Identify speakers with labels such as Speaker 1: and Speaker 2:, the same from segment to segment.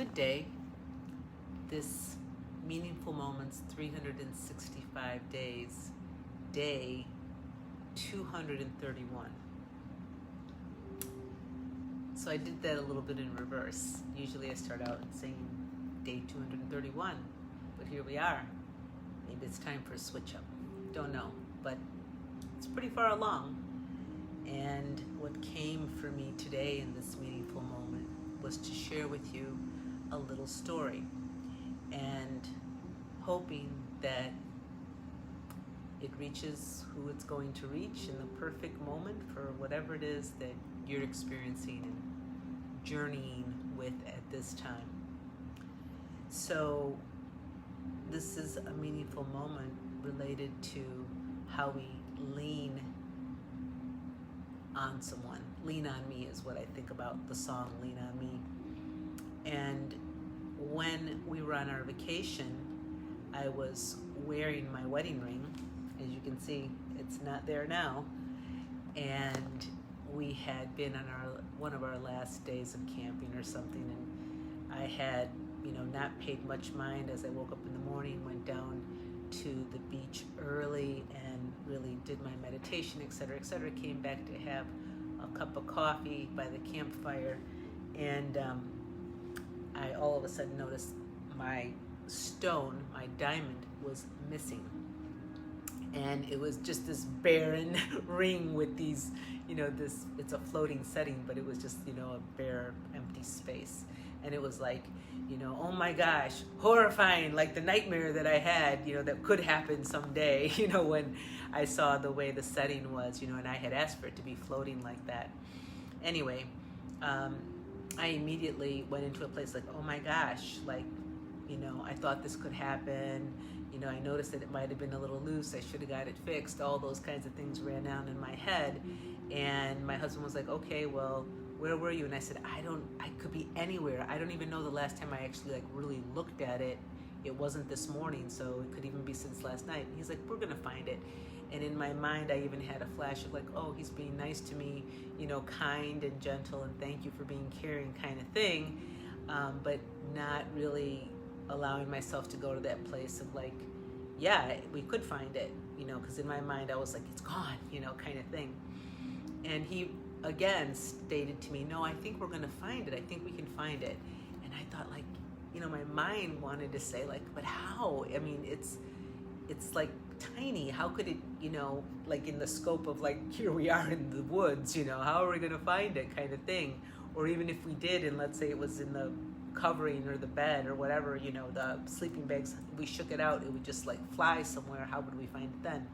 Speaker 1: Good day. This Meaningful Moments 365 days, day 231. So I did that a little bit in reverse. Usually I start out saying day 231, but here we are. Maybe it's time for a switch up. Don't know, but it's pretty far along. And what came for me today in this meaningful moment was to share with you a little story, and hoping that it reaches who it's going to reach in the perfect moment for whatever it is that you're experiencing and journeying with at this time. So this is a meaningful moment related to how we lean on someone. Lean on me is what I think about the song Lean on Me. And when we were on our vacation, I was wearing my wedding ring. As you can see, it's not there now. And we had been on one of our last days of camping or something, and I had, not paid much mind as I woke up in the morning, went down to the beach early and really did my meditation, etc., etc. Came back to have a cup of coffee by the campfire, and I all of a sudden noticed my stone, my diamond, was missing. And it was just this barren ring with these, it's a floating setting, but it was just, a bare, empty space. And it was like, oh my gosh, horrifying, like the nightmare that I had, that could happen someday, when I saw the way the setting was, and I had asked for it to be floating like that. Anyway, I immediately went into a place like, oh my gosh, like, I thought this could happen. I noticed that it might have been a little loose. I should have got it fixed. All those kinds of things ran down in my head. And my husband was like, okay, well, where were you? And I said, I could be anywhere. I don't even know the last time I actually really looked at it. It wasn't this morning, so it could even be since last night. And he's like, we're gonna find it. And in my mind, I even had a flash of like, oh, he's being nice to me, kind and gentle, and thank you for being caring kind of thing. But not really allowing myself to go to that place of like, yeah, we could find it, because in my mind I was like, it's gone, kind of thing. And he again stated to me, no, I think we're gonna find it. I think we can find it. And I thought like, my mind wanted to say like, but how? I mean, it's like tiny. How could it, like in the scope of like, here we are in the woods, how are we gonna find it kind of thing? Or even if we did, and let's say it was in the covering or the bed or whatever, the sleeping bags, we shook it out, it would just like fly somewhere. How would we find it then?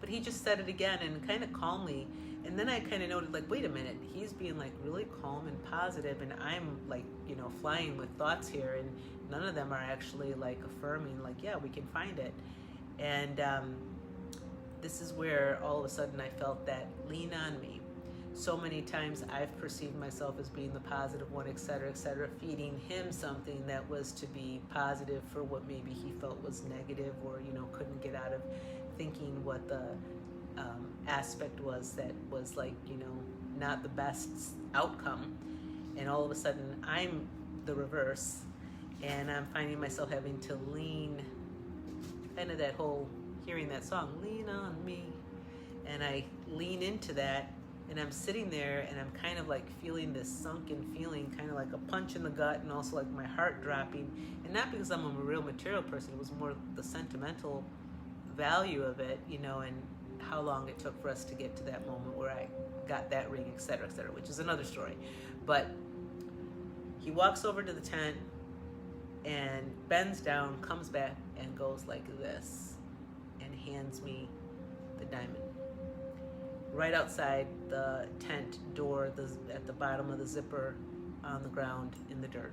Speaker 1: But he just said it again and kind of calmly. And then I kind of noted like, wait a minute, he's being like really calm and positive, and I'm like, flying with thoughts here, and none of them are actually like affirming like, yeah, we can find it. And this is where all of a sudden I felt that lean on me. So many times I've perceived myself as being the positive one, etc., etc., feeding him something that was to be positive for what maybe he felt was negative, or, couldn't get out of thinking what the aspect was that was like, not the best outcome. And all of a sudden I'm the reverse, and I'm finding myself having to lean, kind of that whole, hearing that song, lean on me. And I lean into that. And I'm sitting there and I'm kind of like feeling this sunken feeling, kind of like a punch in the gut, and also like my heart dropping. And not because I'm a real material person, it was more the sentimental value of it, and how long it took for us to get to that moment where I got that ring, etc., etc., which is another story. But he walks over to the tent and bends down, comes back and goes like this and hands me the diamond. Right outside the tent door, at the bottom of the zipper, on the ground in the dirt.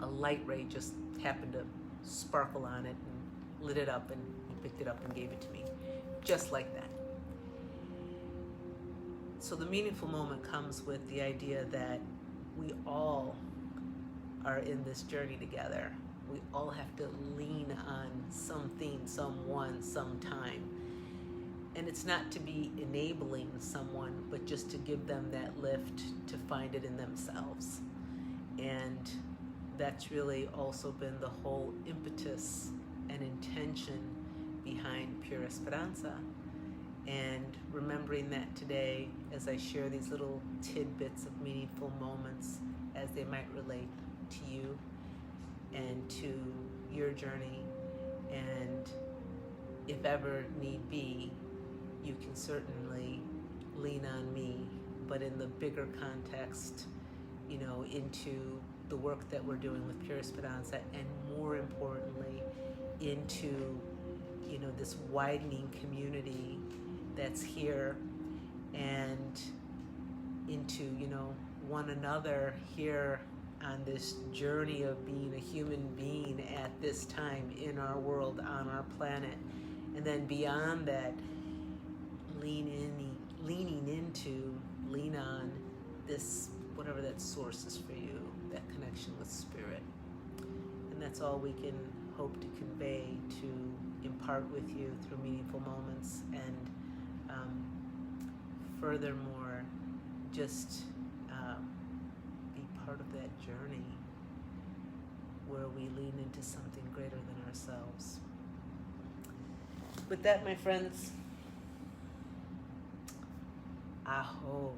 Speaker 1: A light ray just happened to sparkle on it and lit it up, and he picked it up and gave it to me, just like that. So the meaningful moment comes with the idea that we all are in this journey together. We all have to lean on something, someone, sometime. And it's not to be enabling someone, but just to give them that lift to find it in themselves. And that's really also been the whole impetus and intention behind PureEsperanza. And remembering that today as I share these little tidbits of meaningful moments as they might relate to you and to your journey. And if ever need be, you can certainly lean on me, but in the bigger context, into the work that we're doing with PureEsperanza, and more importantly, into, this widening community that's here, and into, one another here on this journey of being a human being at this time in our world, on our planet. And then beyond that, leaning into, lean on this, whatever that source is for you, that connection with spirit. And that's all we can hope to convey, to impart with you through meaningful moments. And furthermore, just be part of that journey where we lean into something greater than ourselves. With that, my friends, aho.